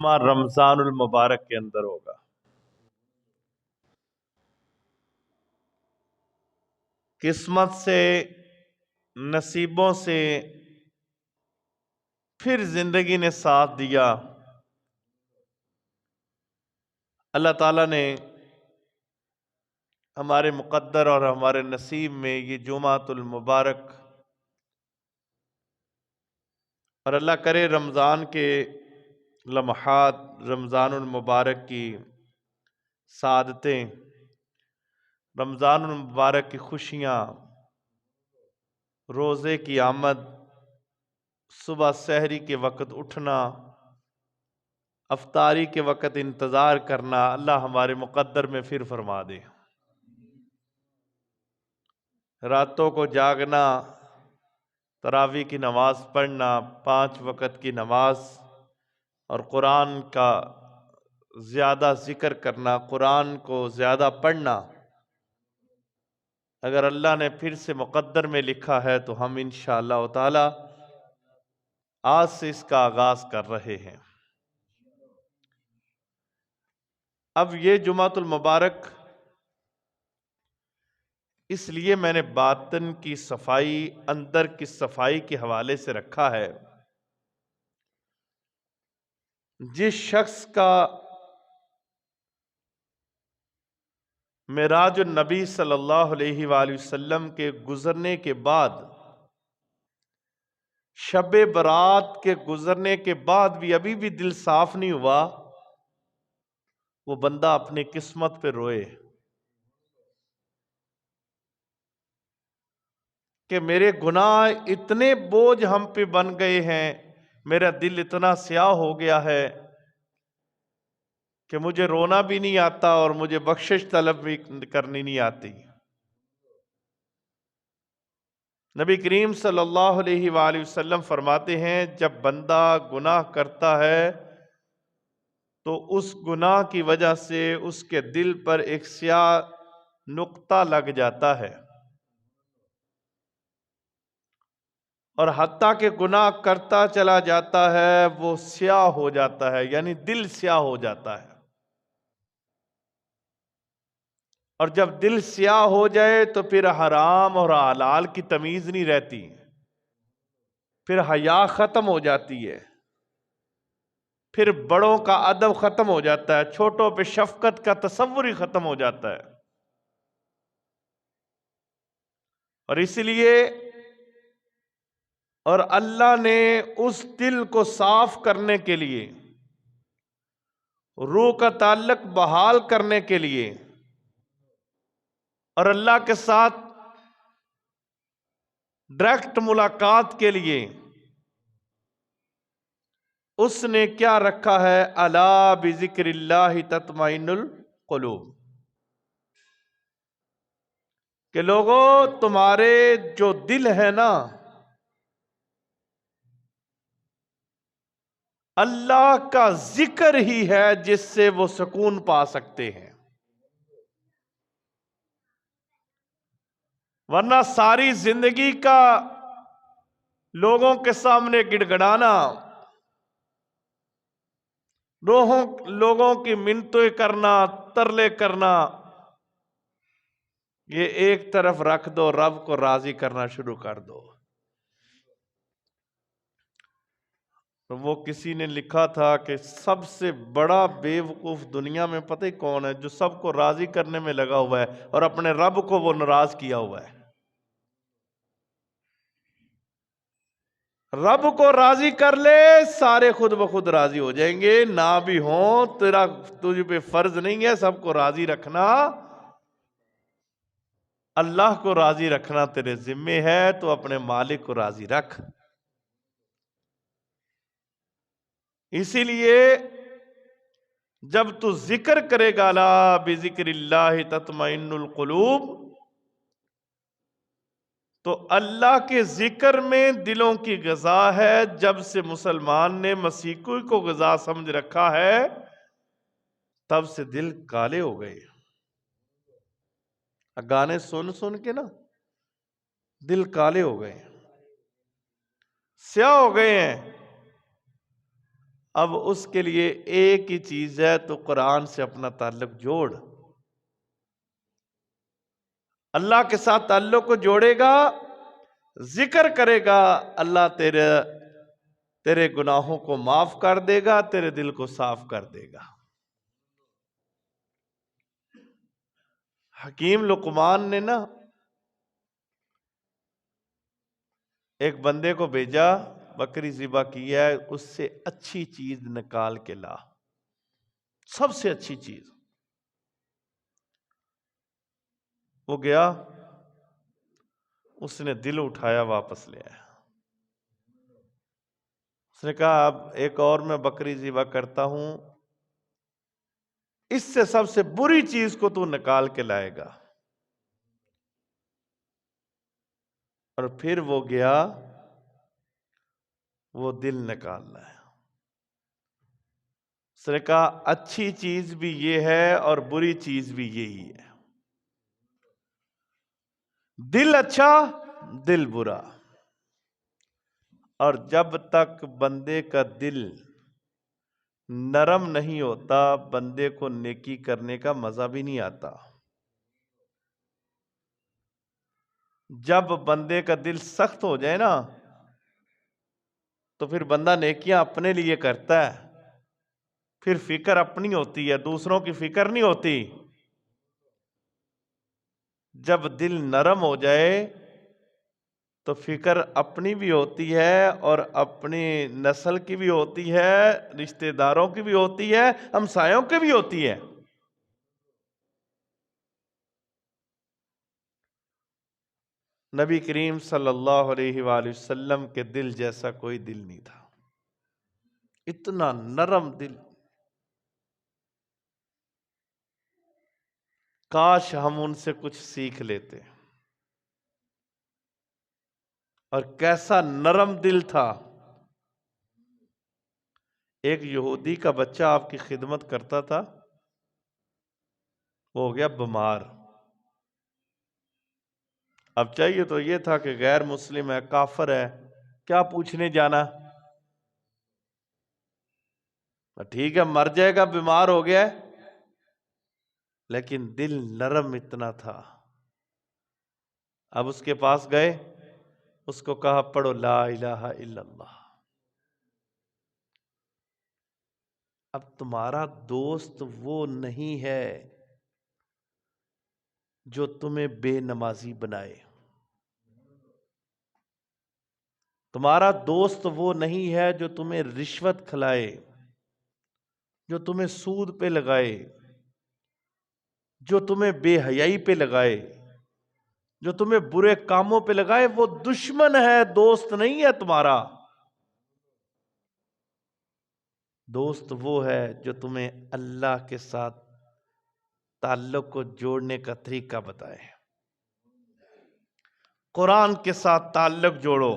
رمضان المبارک کے اندر ہوگا۔ قسمت سے، نصیبوں سے پھر زندگی نے ساتھ دیا۔ اللہ تعالیٰ نے ہمارے مقدر اور ہمارے نصیب میں یہ جمعۃ المبارک، اور اللہ کرے رمضان کے لمحات، رمضان المبارک کی سعادتیں، رمضان المبارک کی خوشیاں، روزے کی آمد، صبح سحری کے وقت اٹھنا، افطاری کے وقت انتظار کرنا، اللہ ہمارے مقدر میں پھر فرما دے۔ راتوں کو جاگنا، تراویح کی نماز پڑھنا، 5 وقت کی نماز، اور قرآن کا زیادہ ذکر کرنا، قرآن کو زیادہ پڑھنا، اگر اللہ نے پھر سے مقدر میں لکھا ہے تو ہم انشاءاللہ تعالی آج سے اس کا آغاز کر رہے ہیں۔ اب یہ جمعۃ المبارک اس لیے میں نے باطن کی صفائی، اندر کی صفائی کے حوالے سے رکھا ہے۔ جس شخص کا معراج النبی صلی اللہ علیہ وآلہ وسلم کے گزرنے کے بعد، شب برات کے گزرنے کے بعد بھی ابھی بھی دل صاف نہیں ہوا، وہ بندہ اپنی قسمت پہ روئے کہ میرے گناہ اتنے بوجھ ہم پہ بن گئے ہیں، میرا دل اتنا سیاہ ہو گیا ہے کہ مجھے رونا بھی نہیں آتا اور مجھے بخشش طلب بھی کرنی نہیں آتی۔ نبی کریم صلی اللہ علیہ وآلہ وسلم فرماتے ہیں جب بندہ گناہ کرتا ہے تو اس گناہ کی وجہ سے اس کے دل پر ایک سیاہ نقطہ لگ جاتا ہے، اور حتیٰ کہ گناہ کرتا چلا جاتا ہے وہ سیاہ ہو جاتا ہے، یعنی دل سیاہ ہو جاتا ہے۔ اور جب دل سیاہ ہو جائے تو پھر حرام اور حلال کی تمیز نہیں رہتی، پھر حیا ختم ہو جاتی ہے، پھر بڑوں کا ادب ختم ہو جاتا ہے، چھوٹوں پہ شفقت کا تصور ہی ختم ہو جاتا ہے۔ اور اس لیے اور اللہ نے اس دل کو صاف کرنے کے لیے، روح کا تعلق بحال کرنے کے لیے، اور اللہ کے ساتھ ڈائریکٹ ملاقات کے لیے اس نے کیا رکھا ہے؟ الا بذکر اللہ تطمئن القلوب، کہ لوگوں تمہارے جو دل ہے نا، اللہ کا ذکر ہی ہے جس سے وہ سکون پا سکتے ہیں، ورنہ ساری زندگی کا لوگوں کے سامنے گڑ گڑانا، لوگوں کی منتیں کرنا، ترلے کرنا، یہ ایک طرف رکھ دو، رب کو راضی کرنا شروع کر دو۔ تو وہ کسی نے لکھا تھا کہ سب سے بڑا بے وقوف دنیا میں پتہ ہی کون ہے؟ جو سب کو راضی کرنے میں لگا ہوا ہے اور اپنے رب کو وہ ناراض کیا ہوا ہے۔ رب کو راضی کر لے، سارے خود بخود راضی ہو جائیں گے، نہ بھی ہوں تجھ پہ فرض نہیں ہے سب کو راضی رکھنا، اللہ کو راضی رکھنا تیرے ذمے ہے، تو اپنے مالک کو راضی رکھ۔ اسی لیے جب تو ذکر کرے گا لا بذکر اللہ تطمئن القلوب، تو اللہ کے ذکر میں دلوں کی غذا ہے۔ جب سے مسلمان نے مسیح کو غذا سمجھ رکھا ہے تب سے دل کالے ہو گئے، گانے سن سن کے نا دل کالے ہو گئے، سیاہ ہو گئے ہیں۔ اب اس کے لیے ایک ہی چیز ہے، تو قرآن سے اپنا تعلق جوڑ. اللہ کے ساتھ تعلق کو جوڑے گا، ذکر کرے گا، اللہ تیرے گناہوں کو معاف کر دے گا، تیرے دل کو صاف کر دے گا. حکیم لقمان نے نا ایک بندے کو بھیجا، بکری ذبح کی ہے، اس سے اچھی چیز نکال کے لا، سب سے اچھی چیز. وہ گیا، اس نے دل اٹھایا، واپس لے آیا. اس نے کہا اب ایک اور میں بکری ذبح کرتا ہوں، اس سے سب سے بری چیز کو تو نکال کے لائے گا. اور پھر وہ گیا، وہ دل نکال لایا. اس نے کہا اچھی چیز بھی یہ ہے اور بری چیز بھی یہی ہے، دل اچھا دل برا. اور جب تک بندے کا دل نرم نہیں ہوتا، بندے کو نیکی کرنے کا مزہ بھی نہیں آتا. جب بندے کا دل سخت ہو جائے نا، تو پھر بندہ نیکیاں اپنے لیے کرتا ہے، پھر فکر اپنی ہوتی ہے، دوسروں کی فکر نہیں ہوتی. جب دل نرم ہو جائے تو فکر اپنی بھی ہوتی ہے، اور اپنی نسل کی بھی ہوتی ہے، رشتہ داروں کی بھی ہوتی ہے، ہمسایوں کی بھی ہوتی ہے. نبی کریم صلی اللہ علیہ وآلہ وسلم کے دل جیسا کوئی دل نہیں تھا، اتنا نرم دل. کاش ہم ان سے کچھ سیکھ لیتے. اور کیسا نرم دل تھا. ایک یہودی کا بچہ آپ کی خدمت کرتا تھا، وہ ہو گیا بیمار. اب چاہیے تو یہ تھا کہ غیر مسلم ہے، کافر ہے، کیا پوچھنے جانا، ٹھیک ہے مر جائے گا، بیمار ہو گیا ہے. لیکن دل نرم اتنا تھا. اب اس کے پاس گئے، اس کو کہا پڑھو لا الہ الا اللہ. اب تمہارا دوست وہ نہیں ہے جو تمہیں بے نمازی بنائے. تمہارا دوست وہ نہیں ہے جو تمہیں رشوت کھلائے، جو تمہیں سود پہ لگائے، جو تمہیں بے حیائی پہ لگائے، جو تمہیں برے کاموں پہ لگائے. وہ دشمن ہے، دوست نہیں ہے تمہارا. دوست وہ ہے جو تمہیں اللہ کے ساتھ تعلق کو جوڑنے کا طریقہ بتائے. قرآن کے ساتھ تعلق جوڑو،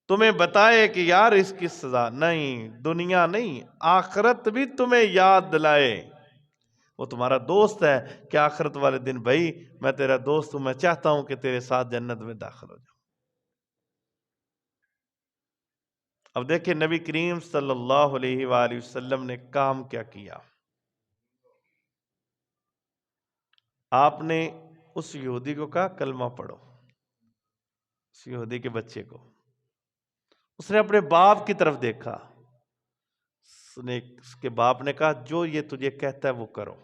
تمہیں بتائے کہ یار اس کی سزا نہیں، دنیا نہیں، آخرت بھی تمہیں یاد دلائے. وہ تمہارا دوست ہے کہ آخرت والے دن بھائی میں تیرا دوست ہوں، میں چاہتا ہوں کہ تیرے ساتھ جنت میں داخل ہو جاؤں. اب دیکھیں نبی کریم صلی اللہ علیہ وآلہ وسلم نے کام کیا کیا. آپ نے اس یہودی کو کہا کلمہ پڑھو، اس یہودی کے بچے کو. اس نے اپنے باپ کی طرف دیکھا، اس کے باپ نے کہا جو یہ تجھے کہتا ہے وہ کرو،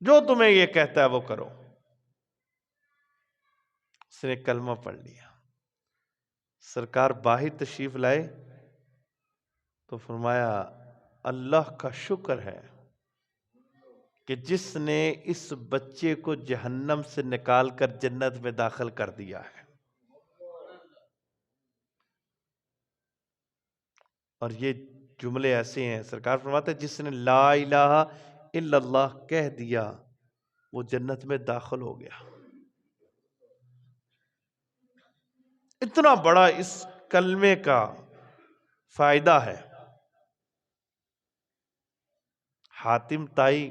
جو تمہیں یہ کہتا ہے وہ کرو. اس نے کلمہ پڑھ لیا. سرکار باہر تشریف لائے تو فرمایا اللہ کا شکر ہے کہ جس نے اس بچے کو جہنم سے نکال کر جنت میں داخل کر دیا ہے. اور یہ جملے ایسے ہیں، سرکار فرماتے ہیں جس نے لا الہ الا اللہ کہہ دیا وہ جنت میں داخل ہو گیا. اتنا بڑا اس کلمے کا فائدہ ہے. حاتم تائی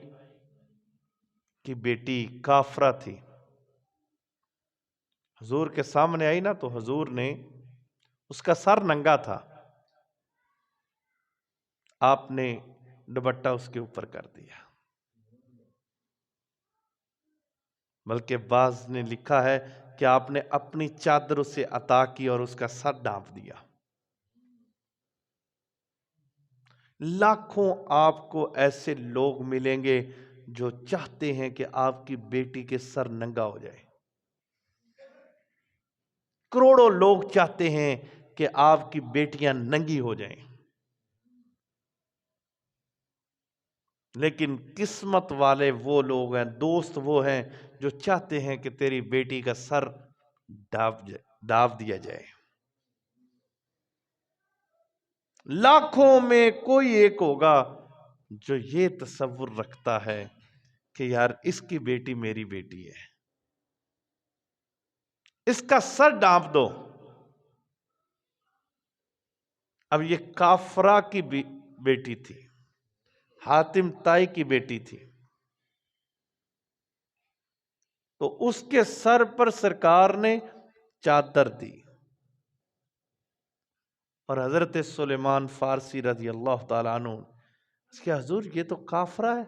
کی بیٹی کافرہ تھی، حضور کے سامنے آئی نا تو حضور نے اس کا سر ننگا تھا، آپ نے دوپٹہ اس کے اوپر کر دیا، بلکہ بعض نے لکھا ہے کہ آپ نے اپنی چادر اسے عطا کی اور اس کا سر ڈھانپ دیا۔ لاکھوں آپ کو ایسے لوگ ملیں گے جو چاہتے ہیں کہ آپ کی بیٹی کے سر ننگا ہو جائے، کروڑوں لوگ چاہتے ہیں کہ آپ کی بیٹیاں ننگی ہو جائیں، لیکن قسمت والے وہ لوگ ہیں، دوست وہ ہیں جو چاہتے ہیں کہ تیری بیٹی کا سر ڈھانپ دیا جائے۔ لاکھوں میں کوئی ایک ہوگا جو یہ تصور رکھتا ہے کہ یار اس کی بیٹی میری بیٹی ہے، اس کا سر ڈھانپ دو۔ اب یہ کافرہ کی بیٹی تھی، حاتم تائی کی بیٹی تھی، تو اس کے سر پر سرکار نے چادر دی، اور حضرت سلیمان فارسی رضی اللہ تعالیٰ عنہ اس کے حضور یہ تو کافرہ ہے،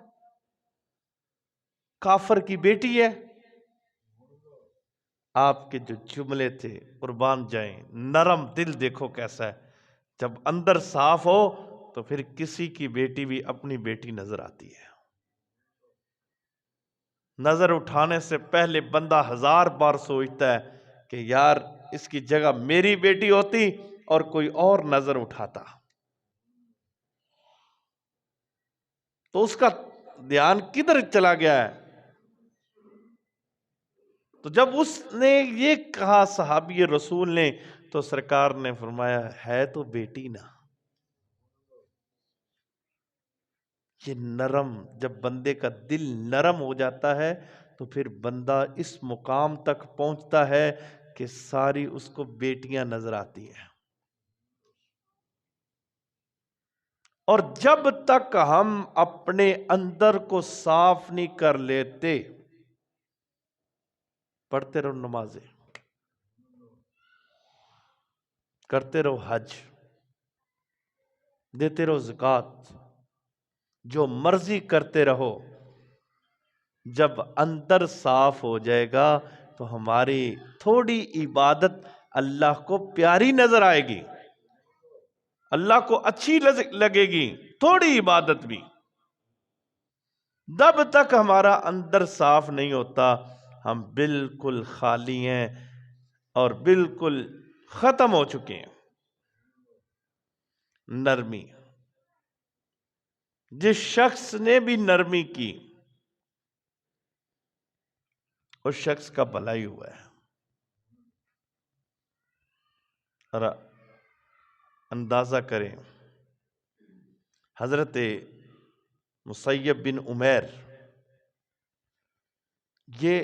کافر کی بیٹی ہے۔ آپ کے جو جملے تھے قربان جائیں، نرم دل دیکھو کیسا ہے، جب اندر صاف ہو تو پھر کسی کی بیٹی بھی اپنی بیٹی نظر آتی ہے۔ نظر اٹھانے سے پہلے بندہ 1000 بار سوچتا ہے کہ یار اس کی جگہ میری بیٹی ہوتی اور کوئی اور نظر اٹھاتا تو اس کا دھیان کدھر چلا گیا ہے۔ تو جب اس نے یہ کہا صحابی رسول نے، تو سرکار نے فرمایا ہے تو بیٹی نا۔ یہ نرم، جب بندے کا دل نرم ہو جاتا ہے تو پھر بندہ اس مقام تک پہنچتا ہے کہ ساری اس کو بیٹیاں نظر آتی ہیں۔ اور جب تک ہم اپنے اندر کو صاف نہیں کر لیتے، پڑھتے رہو نمازیں، کرتے رہو حج، دیتے رہو زکوٰۃ، جو مرضی کرتے رہو، جب اندر صاف ہو جائے گا تو ہماری تھوڑی عبادت اللہ کو پیاری نظر آئے گی، اللہ کو اچھی لگے گی تھوڑی عبادت بھی۔ جب تک ہمارا اندر صاف نہیں ہوتا ہم بالکل خالی ہیں اور بالکل ختم ہو چکے ہیں۔ نرمی، جس شخص نے بھی نرمی کی اس شخص کا بھلائی ہوا ہے۔ اور اندازہ کریں، حضرت مسیب بن عمیر یہ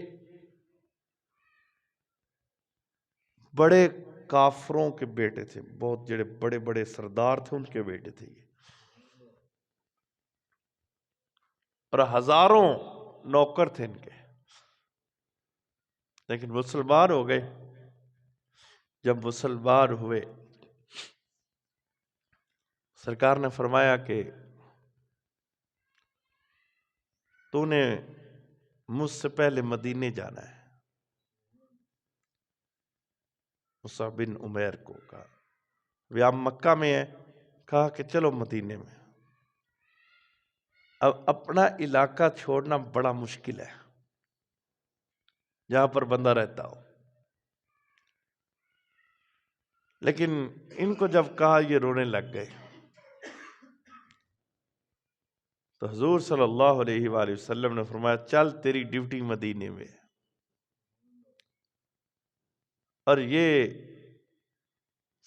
بڑے کافروں کے بیٹے تھے، بہت جڑے بڑے بڑے سردار تھے ان کے بیٹے تھے یہ، اور ہزاروں نوکر تھے ان کے، لیکن مسلمان ہو گئے۔ جب مسلمان ہوئے سرکار نے فرمایا کہ تو نے مجھ سے پہلے مدینے جانا ہے۔ مصعب بن عمیر کو کہا وہ آپ مکہ میں ہے، کہا کہ چلو مدینے میں۔ اب اپنا علاقہ چھوڑنا بڑا مشکل ہے جہاں پر بندہ رہتا ہو، لیکن ان کو جب کہا یہ رونے لگ گئے۔ تو حضور صلی اللہ علیہ وآلہ وسلم نے فرمایا چل تیری ڈیوٹی مدینے میں، اور یہ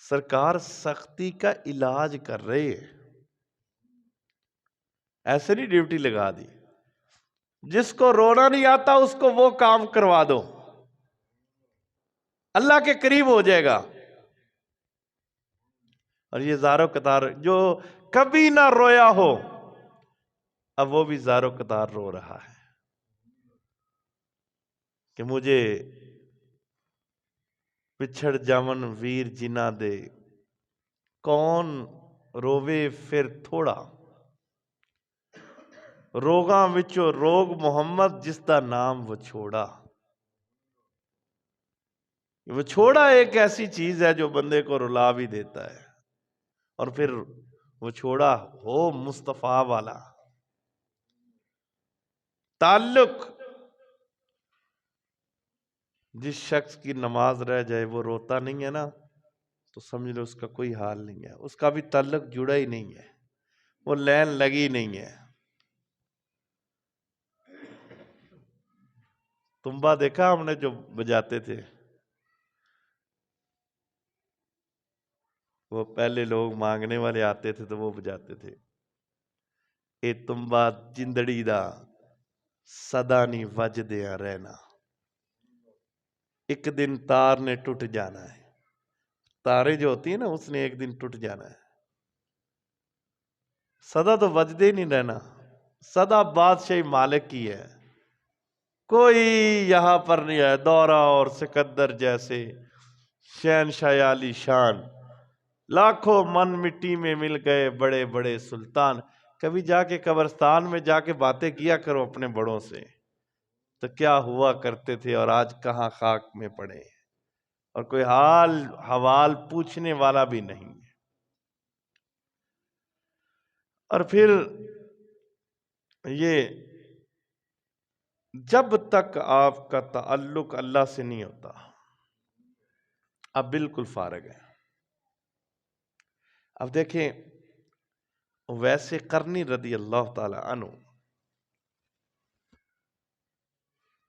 سرکار سختی کا علاج کر رہے ہیں، ایسے نہیں ڈیوٹی لگا دی۔ جس کو رونا نہیں آتا اس کو وہ کام کروا دو، اللہ کے قریب ہو جائے گا۔ اور یہ زارو قطار جو کبھی نہ رویا ہو اب وہ بھی زارو قطار رو رہا ہے کہ مجھے پچھڑ جاون ویر جنا دے، کون روے پھر تھوڑا، روگاں وچوں روگ محمد جس دا نام وچھوڑا۔ وچھوڑا ایک ایسی چیز ہے جو بندے کو رلا بھی دیتا ہے، اور پھر وچھوڑا ہو مصطفیٰ والا تعلق۔ جس شخص کی نماز رہ جائے وہ روتا نہیں ہے نا، تو سمجھ لو اس کا کوئی حال نہیں ہے، اس کا بھی تعلق جڑا ہی نہیں ہے، وہ لین لگی نہیں ہے۔ تنبا دیکھا ہم نے جو بجاتے تھے، وہ پہلے لوگ مانگنے والے آتے تھے تو وہ بجاتے تھے، اے تنبا جندڑی دا سدا نہیں وجدیاں رہنا، ایک دن تار نے ٹوٹ جانا ہے۔ تارے جو ہوتی ہیں نا، اس نے ایک دن ٹوٹ جانا ہے، سدا تو وجدے نہیں رہنا، سدا بادشاہی مالک کی ہے، کوئی یہاں پر نہیں ہے۔ دورہ اور سکندر جیسے شہنشاہ عالی شان، لاکھوں من مٹی میں مل گئے بڑے بڑے سلطان۔ کبھی جا کے قبرستان میں جا کے باتیں کیا کرو اپنے بڑوں سے، تو کیا ہوا کرتے تھے اور آج کہاں خاک میں پڑے، اور کوئی حال حوال پوچھنے والا بھی نہیں ہے۔ اور پھر یہ جب تک آپ کا تعلق اللہ سے نہیں ہوتا، اب بالکل فارغ ہے۔ اب دیکھیں، ویسے قرنی رضی اللہ تعالی عنہ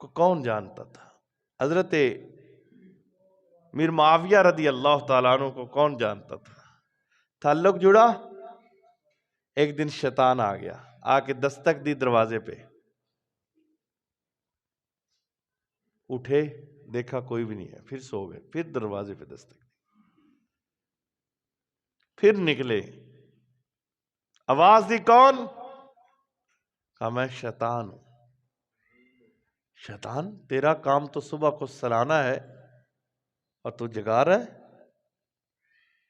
کو کون جانتا تھا؟ حضرت میر معاویہ رضی اللہ تعالیٰ عنہ کو کون جانتا تھا؟ تعلق جڑا، ایک دن شیطان آ گیا، آ کے دستک دی دروازے پہ، اٹھے دیکھا کوئی بھی نہیں ہے، پھر سو گئے، پھر دروازے پہ دستک دی، پھر نکلے، آواز دی کون؟ کہا میں شیطان ہوں۔ شیطان تیرا کام تو صبح کو سلانا ہے اور تو جگا رہا ہے۔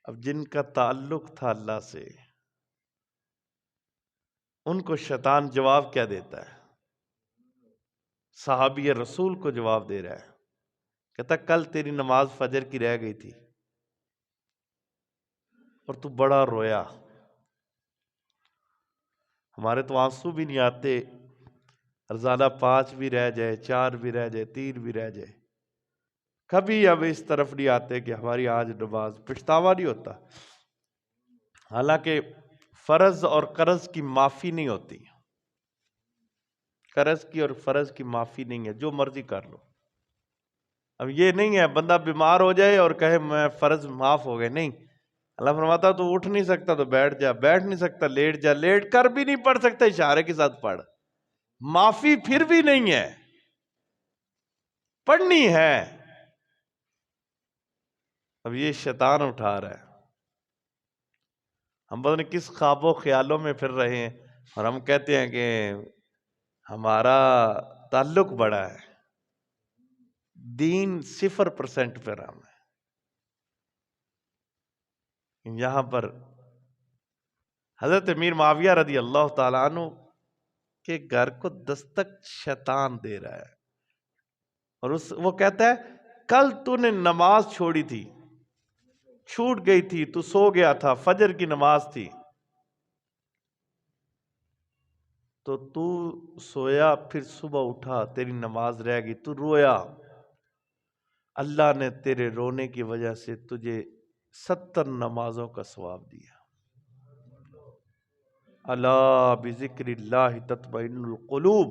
اب جن کا تعلق تھا اللہ سے، ان کو شیطان جواب کیا دیتا ہے؟ صحابی رسول کو جواب دے رہا ہے، کہتا کل تیری نماز فجر کی رہ گئی تھی اور تو بڑا رویا، ہمارے تو آنسو بھی نہیں آتے، ارزالہ 5 بھی رہ جائے، 4 بھی رہ جائے، 3 بھی رہ جائے، کبھی اب اس طرف نہیں آتے کہ ہماری آج نماز، پچھتاوا نہیں ہوتا۔ حالانکہ فرض اور قرض کی معافی نہیں ہوتی، قرض کی اور فرض کی معافی نہیں ہے، جو مرضی کر لو۔ اب یہ نہیں ہے بندہ بیمار ہو جائے اور کہے میں فرض معاف ہو گئے، نہیں، اللہ فرماتا تو اٹھ نہیں سکتا تو بیٹھ جا، بیٹھ نہیں سکتا لیٹ جا، لیٹ کر بھی نہیں پڑھ سکتا اشارے کے ساتھ پڑھ، معافی پھر بھی نہیں ہے، پڑھنی ہے۔ اب یہ شیطان اٹھا رہا ہے، ہم پتہ نہیں کس خواب و خیالوں میں پھر رہے ہیں، اور ہم کہتے ہیں کہ ہمارا تعلق بڑا ہے، دین 0% پر ہم ہے۔ یہاں پر حضرت امیر معاویہ رضی اللہ تعالیٰ عنہ کے گھر کو دستک شیطان دے رہا ہے، اور وہ کہتا ہے کل تو نے نماز چھوڑی تھی، چھوٹ گئی تھی، تو سو گیا تھا، فجر کی نماز تھی، تو سویا، پھر صبح اٹھا تیری نماز رہ گئی، تو رویا، اللہ نے تیرے رونے کی وجہ سے تجھے 70 نمازوں کا ثواب دیا۔ الا بذکر اللہ تطمئن القلوب،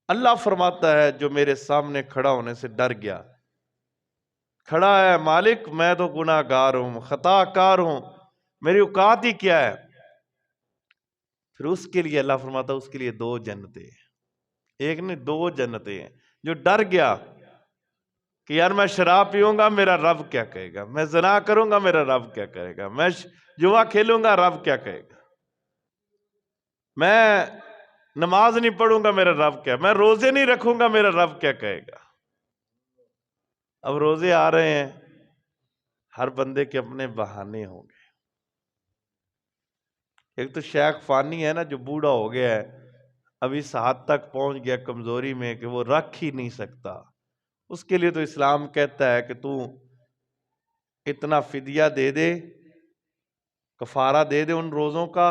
اللہ فرماتا ہے جو میرے سامنے کھڑا ہونے سے ڈر گیا، کھڑا ہے مالک میں تو گناہ گار ہوں، خطا کار ہوں، میری اوقات ہی کیا ہے، پھر اس کے لیے اللہ فرماتا ہے اس کے لیے 2 جنتیں، ایک نہیں 2 جنتیں ہیں۔ جو ڈر گیا کہ یار میں شراب پیوں گا میرا رب کیا کہے گا، میں زنا کروں گا میرا رب کیا کہے گا، میں جوا کھیلوں گا رب کیا کہے گا، میں نماز نہیں پڑھوں گا میرا رب کیا، میں روزے نہیں رکھوں گا میرا رب کیا کہے گا۔ اب روزے آ رہے ہیں، ہر بندے کے اپنے بہانے ہوں گے، ایک تو شیخ فانی ہے نا جو بوڑھا ہو گیا ہے، اب اس حد تک پہنچ گیا کمزوری میں کہ وہ رکھ ہی نہیں سکتا، اس کے لیے تو اسلام کہتا ہے کہ تو اتنا فدیہ دے دے، کفارہ دے دے ان روزوں کا،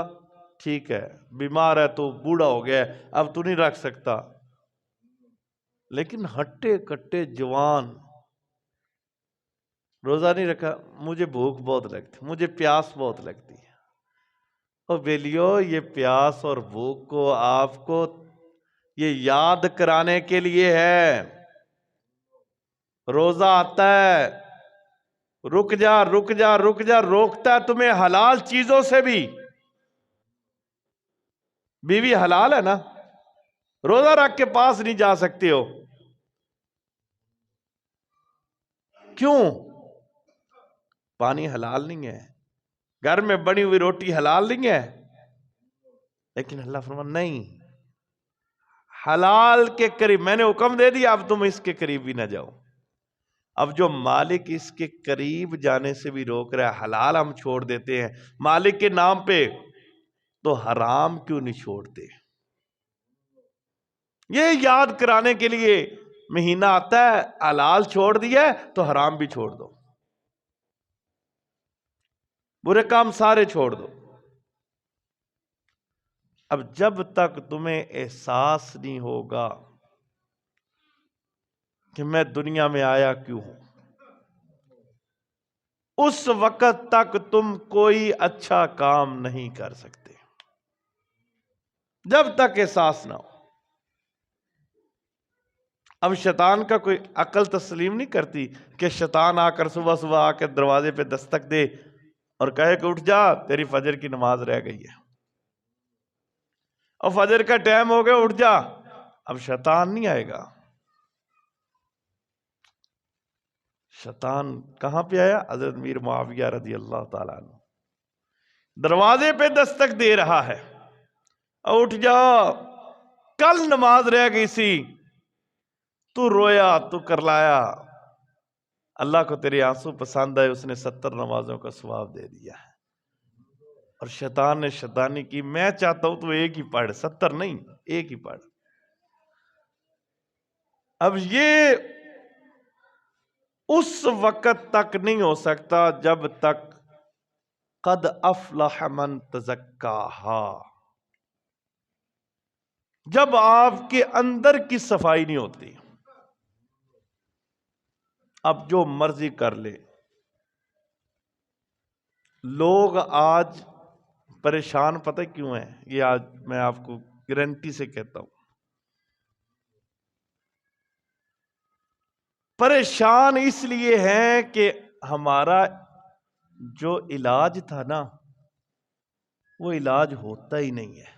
ٹھیک ہے بیمار ہے تو بوڑھا ہو گیا ہے اب تو نہیں رکھ سکتا، لیکن ہٹے کٹے جوان روزہ نہیں رکھا، مجھے بھوک بہت لگتی، مجھے پیاس بہت لگتی ہے۔ اور بیلیو، یہ پیاس اور بھوک کو آپ کو یہ یاد کرانے کے لیے ہے۔ روزہ آتا ہے، رک جا رک جا رک جا، روکتا ہے تمہیں حلال چیزوں سے بھی۔ بیوی حلال ہے نا، روزہ رکھ کے پاس نہیں جا سکتے ہو، کیوں؟ پانی حلال نہیں ہے، گھر میں بنی ہوئی روٹی حلال نہیں ہے، لیکن اللہ فرماتا نہیں، حلال کے قریب میں نے حکم دے دیا، اب تم اس کے قریب بھی نہ جاؤ۔ اب جو مالک اس کے قریب جانے سے بھی روک رہا ہے، حلال ہم چھوڑ دیتے ہیں مالک کے نام پہ، تو حرام کیوں نہیں چھوڑتے؟ یہ یاد کرانے کے لیے مہینہ آتا ہے، حلال چھوڑ دیا ہے تو حرام بھی چھوڑ دو، برے کام سارے چھوڑ دو۔ اب جب تک تمہیں احساس نہیں ہوگا کہ میں دنیا میں آیا کیوں ہوں، اس وقت تک تم کوئی اچھا کام نہیں کر سکتے، جب تک احساس نہ ہو۔ اب شیطان کا کوئی عقل تسلیم نہیں کرتی کہ شیطان آ کر صبح صبح آ کے دروازے پہ دستک دے اور کہے کہ اٹھ جا تیری فجر کی نماز رہ گئی ہے، اور فجر کا ٹائم ہو گیا اٹھ جا۔ اب شیطان نہیں آئے گا، شیطان کہاں پہ آیا؟ حضرت میر معاویہ رضی اللہ تعالیٰ عنہ دروازے پہ دستک دے رہا ہے، اٹھ جا کل نماز رہ گئی سی، تو رویا تو کرلایا، اللہ کو تیرے آنسو پسند آئے، اس نے 70 نمازوں کا ثواب دے دیا ہے۔ اور شیطان نے شیطانی کی، میں چاہتا ہوں تو ایک ہی پڑھ، 70 نہیں ایک ہی پڑھ۔ اب یہ اس وقت تک نہیں ہو سکتا جب تک قد افلح من تزکاہا، جب آپ کے اندر کی صفائی نہیں ہوتی۔ اب جو مرضی کر لے، لوگ آج پریشان پتہ کیوں ہیں؟ یہ آج میں آپ کو گارنٹی سے کہتا ہوں، پریشان اس لیے ہیں کہ ہمارا جو علاج تھا نا وہ علاج ہوتا ہی نہیں ہے،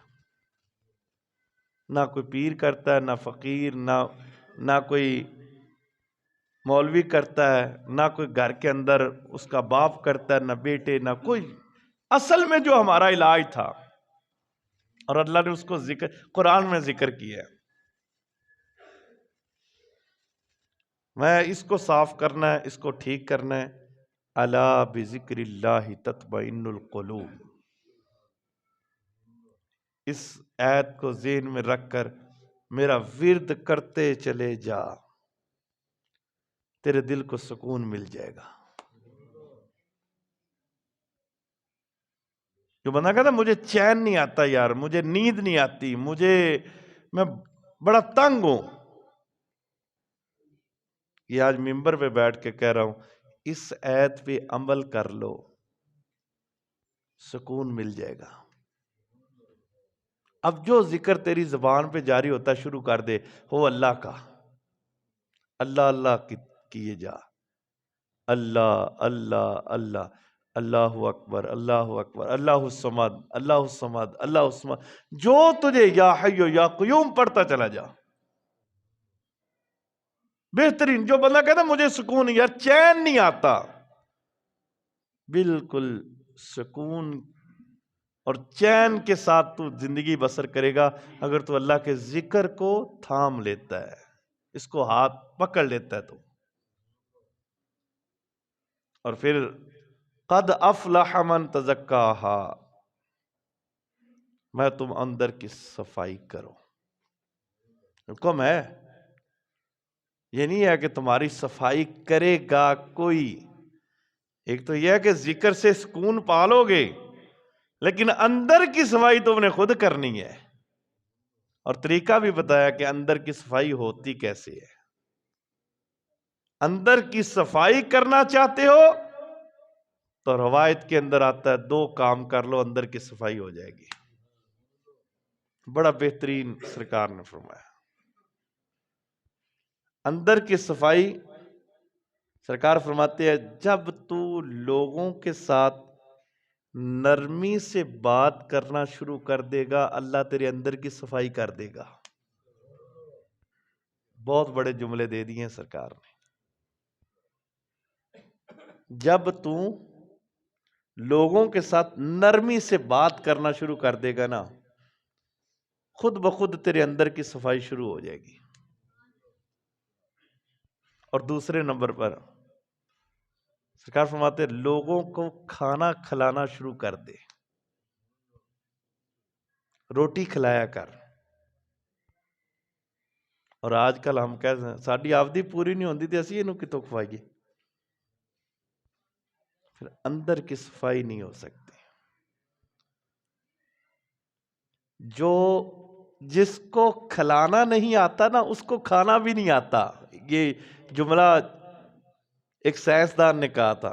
نہ کوئی پیر کرتا ہے، نہ فقیر، نہ کوئی مولوی کرتا ہے، نہ کوئی گھر کے اندر اس کا باپ کرتا ہے، نہ بیٹے، نہ کوئی۔ اصل میں جو ہمارا علاج تھا، اور اللہ نے اس کو قرآن میں ذکر کیا ہے، میں اس کو صاف کرنا ہے، اس کو ٹھیک کرنا ہے۔ الا بذکر اللہ تطمئن القلوب، اس آیت کو ذہن میں رکھ کر میرا ورد کرتے چلے جا، تیرے دل کو سکون مل جائے گا۔ جو بندہ کہتا مجھے چین نہیں آتا یار، مجھے نیند نہیں آتی، میں بڑا تنگ ہوں، یہ آج ممبر پہ بیٹھ کے کہہ رہا ہوں، اس آیت پہ عمل کر لو، سکون مل جائے گا۔ اب جو ذکر تیری زبان پہ جاری ہوتا شروع کر دے، ہو اللہ کا، اللہ اللہ کیے جا، اللہ اللہ اللہ، اللہ اکبر اللہ اکبر، اللہ الصمد اللہ الصمد اللہ الصمد، جو تجھے یا حی یا قیوم پڑھتا چلا جا۔ بہترین، جو بندہ کہتا مجھے سکون نہیں یار، چین نہیں آتا، بالکل سکون اور چین کے ساتھ تو زندگی بسر کرے گا اگر تو اللہ کے ذکر کو تھام لیتا ہے، اس کو ہاتھ پکڑ لیتا ہے تو۔ اور پھر قد افلح من تزکاہا، میں تم اندر کی صفائی کرو. حکم ہے، یہ نہیں ہے کہ تمہاری صفائی کرے گا کوئی. ایک تو یہ ہے کہ ذکر سے سکون پالو گے، لیکن اندر کی صفائی تم نے خود کرنی ہے. اور طریقہ بھی بتایا کہ اندر کی صفائی ہوتی کیسے ہے. اندر کی صفائی کرنا چاہتے ہو تو روایت کے اندر آتا ہے 2 کام کر لو، اندر کی صفائی ہو جائے گی. بڑا بہترین سرکار نے فرمایا. اندر کی صفائی سرکار فرماتے ہیں جب تو لوگوں کے ساتھ نرمی سے بات کرنا شروع کر دے گا، اللہ تیرے اندر کی صفائی کر دے گا. بہت بڑے جملے دے دیے ہیں سرکار نے. جب تو لوگوں کے ساتھ نرمی سے بات کرنا شروع کر دے گا نا، خود بخود تیرے اندر کی صفائی شروع ہو جائے گی. اور دوسرے نمبر پر سرکار فرماتے ہیں لوگوں کو کھانا کھلانا شروع کر دے، روٹی کھلایا کر. اور آج کل ہم کہتے ہیں ساڈی آفدی پوری نہیں ہوندی تے اسی اینوں کتوں کھوائیے. پھر اندر کی صفائی نہیں ہو سکتی. جس کو کھلانا نہیں آتا نا، اس کو کھانا بھی نہیں آتا. یہ جملہ ایک سائنسدان نے کہا تھا.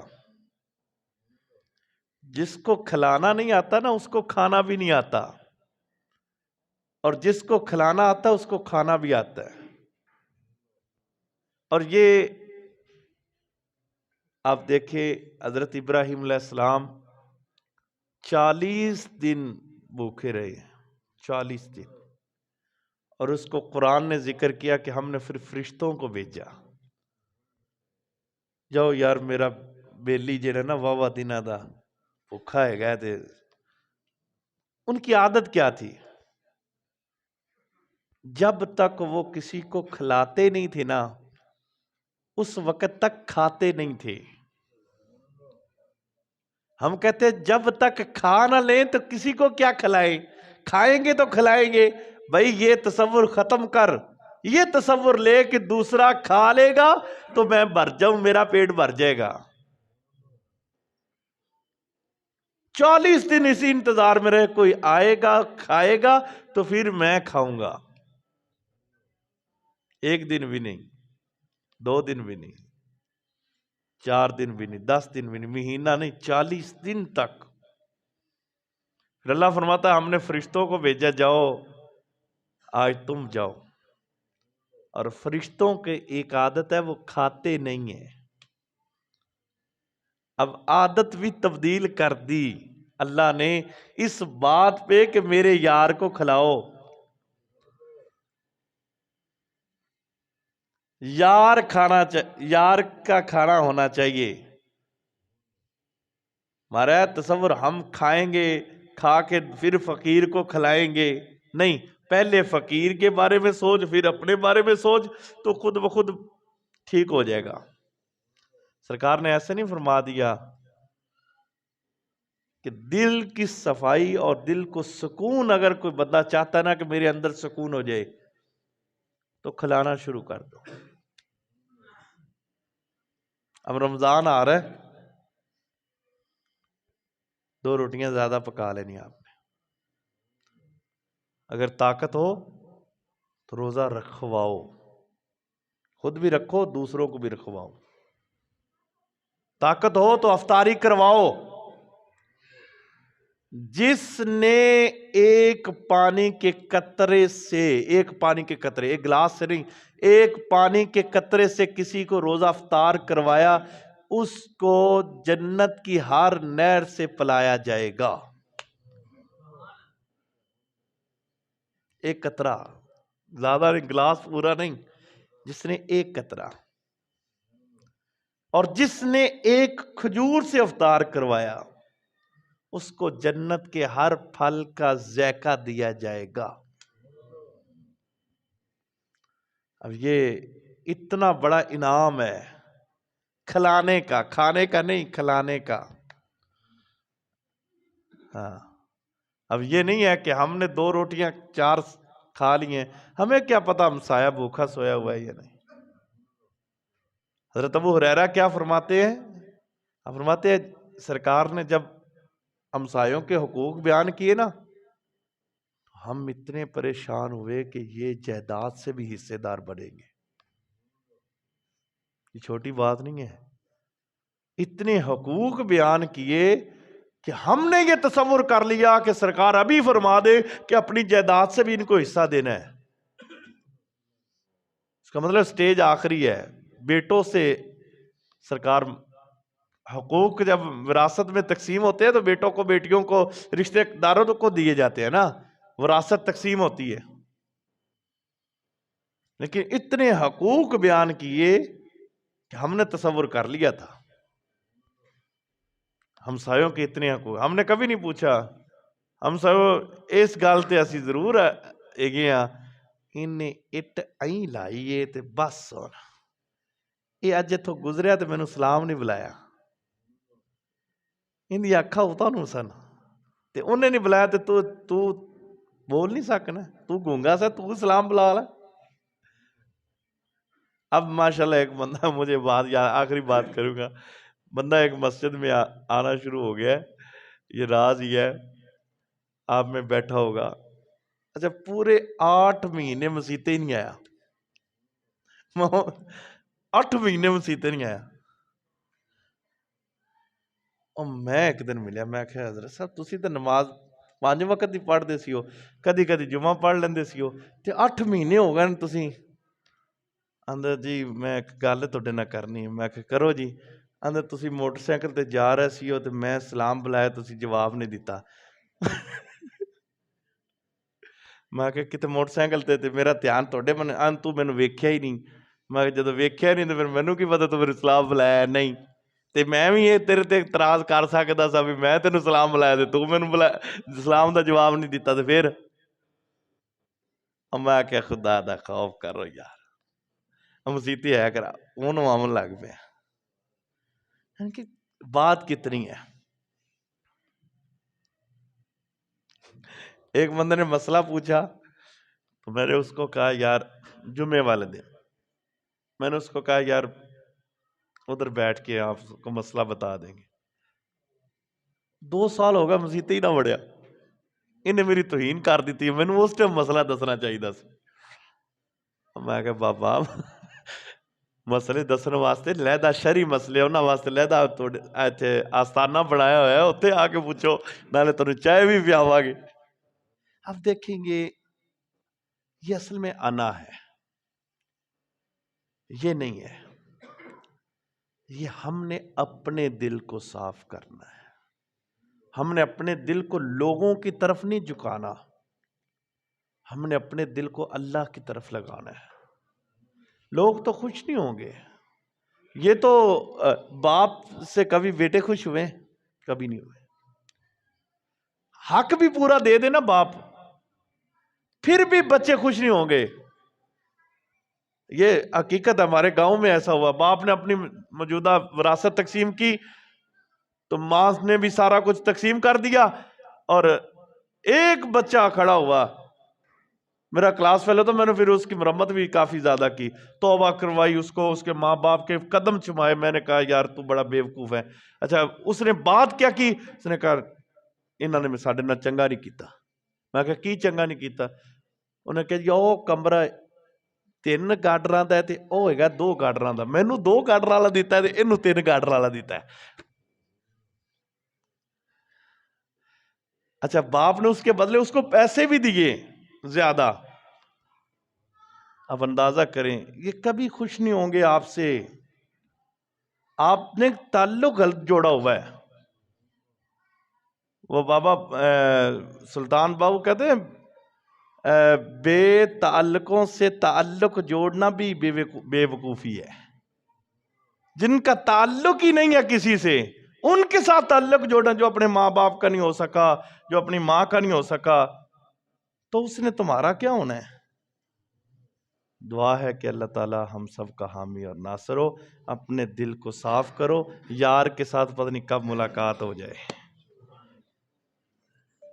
جس کو کھلانا نہیں آتا نا، اس کو کھانا بھی نہیں آتا. اور جس کو کھلانا آتا ہے اس کو کھانا بھی آتا ہے. اور یہ آپ دیکھیں حضرت ابراہیم علیہ السلام 40 دن بھوکے رہے. 40 دن. اور اس کو قرآن نے ذکر کیا کہ ہم نے پھر فرشتوں کو بھیجا. جاؤ یار میرا بیلی جڑا نا واہ دنہ دا بھوکا ہے گئے تھے. ان کی عادت کیا تھی؟ جب تک وہ کسی کو کھلاتے نہیں تھے نا، اس وقت تک کھاتے نہیں تھے. ہم کہتے ہیں جب تک کھا نہ لیں تو کسی کو کیا کھلائیں؟ کھائیں گے تو کھلائیں گے. بھائی یہ تصور ختم کر. یہ تصور لے کہ دوسرا کھا لے گا تو میں بھر جاؤں، میرا پیٹ بھر جائے گا. 40 دن اسی انتظار میں رہے، کوئی آئے گا کھائے گا تو پھر میں کھاؤں گا. 1 دن بھی نہیں، 2 دن بھی نہیں، 4 دن بھی نہیں، 10 دن بھی نہیں، مہینہ نہیں، 40 دن تک. پھر اللہ فرماتا ہے ہم نے فرشتوں کو بھیجا، جاؤ آج تم جاؤ. اور فرشتوں کے ایک عادت ہے، وہ کھاتے نہیں ہیں. اب عادت بھی تبدیل کر دی اللہ نے اس بات پہ کہ میرے یار کو کھلاؤ. یار کا کھانا ہونا چاہیے. ہمارا تصور ہم کھائیں گے، کھا کے پھر فقیر کو کھلائیں گے. نہیں، پہلے فقیر کے بارے میں سوچ، پھر اپنے بارے میں سوچ، تو خود بخود ٹھیک ہو جائے گا. سرکار نے ایسے نہیں فرما دیا کہ دل کی صفائی اور دل کو سکون اگر کوئی بندہ چاہتا نا کہ میرے اندر سکون ہو جائے تو کھلانا شروع کر دو. اب رمضان آ رہا ہے، 2 روٹیاں زیادہ پکا لینی آپ نے. اگر طاقت ہو تو روزہ رکھواؤ، خود بھی رکھو دوسروں کو بھی رکھواؤ. طاقت ہو تو افطاری کرواؤ. جس نے ایک پانی کے قطرے سے، ایک گلاس سے نہیں، ایک پانی کے قطرے سے کسی کو روزہ افطار کروایا، اس کو جنت کی ہر نہر سے پلایا جائے گا. ایک قطرہ، زیادہ نہیں، گلاس پورا نہیں، جس نے ایک قطرہ. اور جس نے ایک کھجور سے افطار کروایا، اس کو جنت کے ہر پھل کا ذائقہ دیا جائے گا. اب یہ اتنا بڑا انعام ہے کھلانے کا، کھانے کا نہیں، کھلانے کا. ہاں، اب یہ نہیں ہے کہ ہم نے 2 روٹیاں 4 کھا لی ہیں، ہمیں کیا پتا ہمسایہ بھوکا سویا ہوا ہے یا نہیں۔ حضرت ابو ہریرہ کیا فرماتے ہیں؟ فرماتے ہیں سرکار نے جب ہمسایوں کے حقوق بیان کیے نا، ہم اتنے پریشان ہوئے کہ یہ جائیداد سے بھی حصے دار بڑھیں گے۔ یہ چھوٹی بات نہیں ہے، اتنے حقوق بیان کیے کہ ہم نے یہ تصور کر لیا کہ سرکار ابھی فرما دے کہ اپنی جائیداد سے بھی ان کو حصہ دینا ہے۔ اس کا مطلب سٹیج آخری ہے۔ بیٹوں سے سرکار حقوق جب وراثت میں تقسیم ہوتے ہیں تو بیٹوں کو بیٹیوں کو رشتہ داروں کو دیے جاتے ہیں نا، وراثت تقسیم ہوتی ہے، لیکن اتنے حقوق بیان کیے کہ ہم نے تصور کر لیا تھا ہمسایوں کے اتنے حقوق۔ ہم نے کبھی نہیں پوچھا ہمسایوں اس گل تے اسی ضرور ہے انہیں اٹ این لائیے تے بس ہونا، یہ اج اتوں گزریا تے مینوں سلام نہیں بلایا، ان دی اکھاں اتوں سن تے انہیں نہیں بلایا تے تو بول نہیں سکنا، تو گونگا سا، تو سلام بلا لا۔ اب ماشاءاللہ ایک بندہ مجھے آخری بات کروں گا، بندہ ایک مسجد میں آنا شروع ہو گیا ہے، یہ راز ہی ہے، آپ میں بیٹھا ہوگا، اچھا پورے 8 مہینے مسیطے ہی نہیں آیا، 8 مہینے مسیطے نہیں آیا۔ اور میں ایک دن ملیا، میں کہا حضرت صاحب تسی تو نماز 5 وقت ہی پڑھ دے سی ہو، کدی کدی جمعہ پڑھ لیندے سی ہو، تے 8 مہینے ہو گئے تسی اندر جی میں ایک گل تہاڈے نال کرنی ہے۔ میں کہ کرو جی۔ اندر تسی موٹر سائیکل تے جا رہے سی ہو تے میں سلام بلایا تسی جواب نہیں دیتا۔ میں کہ کتے موٹر سائیکل تے میرا دھیان تہاڈے من تو مینوں ویکھیا ہی نہیں۔ میں کہ جدوں ویکھیا نہیں تے پھر مینوں کی پتہ تو پھر سلام بلایا نہیں، تے میں بھی یہ تیرے تے اعتراض کر سکدا سا بھی میں تینوں سلام بلایا تے تو مینوں بلایا سلام دا جواب نہیں دیتا تے پھر میں کہ خدا دا خوف کرو یار، مسیتی ہے کرا انہوں عمل لگ پیا۔ یعنی کہ بات کتنی ہے۔ ایک بندے نے مسئلہ پوچھا تو میں نے اس کو کہا یار جمعے والے دن میں نے اس کو کہا یار ادھر بیٹھ کے آپ کو مسئلہ بتا دیں گے۔ 2 سال ہو گیا مسیطے ہی نہ بڑھیا، انہیں میری توہین کر دیتی ہے، میں نے اس ٹائم مسئلہ دسنا چاہیے دا سی۔ میں کہا بابا مسئلے دسن واسطے لہدا شرعی مسئلے انہاں واسطے لہدا ایتھے آستانہ بنایا ہوا ہے، اتھے آ کے پوچھو، نالے تانوں چائے بھی پیاواں گے۔ اب دیکھیں گے یہ اصل میں انا ہے، یہ نہیں ہے، یہ ہم نے اپنے دل کو صاف کرنا ہے، ہم نے اپنے دل کو لوگوں کی طرف نہیں جھکانا، ہم نے اپنے دل کو اللہ کی طرف لگانا ہے۔ لوگ تو خوش نہیں ہوں گے، یہ تو باپ سے کبھی بیٹے خوش ہوئے؟ کبھی نہیں ہوئے۔ حق بھی پورا دے دے نا باپ، پھر بھی بچے خوش نہیں ہوں گے۔ یہ حقیقت ہمارے گاؤں میں ایسا ہوا، باپ نے اپنی موجودہ وراثت تقسیم کی تو ماں نے بھی سارا کچھ تقسیم کر دیا، اور ایک بچہ کھڑا ہوا، میرا کلاس فیلو تو میں نے پھر اس کی مرمت بھی کافی زیادہ کی، توبہ کروائی اس کو، اس کے ماں باپ کے قدم چمائے، میں نے کہا یار تو بڑا بیوقوف ہے۔ اچھا اس نے بات کیا کی؟ اس نے کہا انہوں نے ساڈے نال چنگا نہیں کیتا۔ میں کہا کی چنگا نہیں کیتا؟ انہوں نے کہا جی وہ کمرہ 3 گارڈراں دا ہے تے او ہوئے گا 2 گارڈراں دا، مینوں 2 گارڈر والا دیتا ہے تے اینوں 3 گارڈر والا دیتا ہے۔ اچھا باپ نے اس کے بدلے اس کو پیسے بھی دیے زیادہ۔ اب اندازہ کریں یہ کبھی خوش نہیں ہوں گے آپ سے، آپ نے تعلق غلط جوڑا ہوا ہے۔ وہ بابا سلطان بابو کہتے ہیں بے تعلقوں سے تعلق جوڑنا بھی بے وقوفی ہے۔ جن کا تعلق ہی نہیں ہے کسی سے، ان کے ساتھ تعلق جوڑنا، جو اپنے ماں باپ کا نہیں ہو سکا، جو اپنی ماں کا نہیں ہو سکا، تو اس نے تمہارا کیا ہونا ہے؟ دعا ہے کہ اللہ تعالی ہم سب کا حامی اور ناصر ہو۔ اپنے دل کو صاف کرو، یار کے ساتھ پتہ نہیں کب ملاقات ہو جائے۔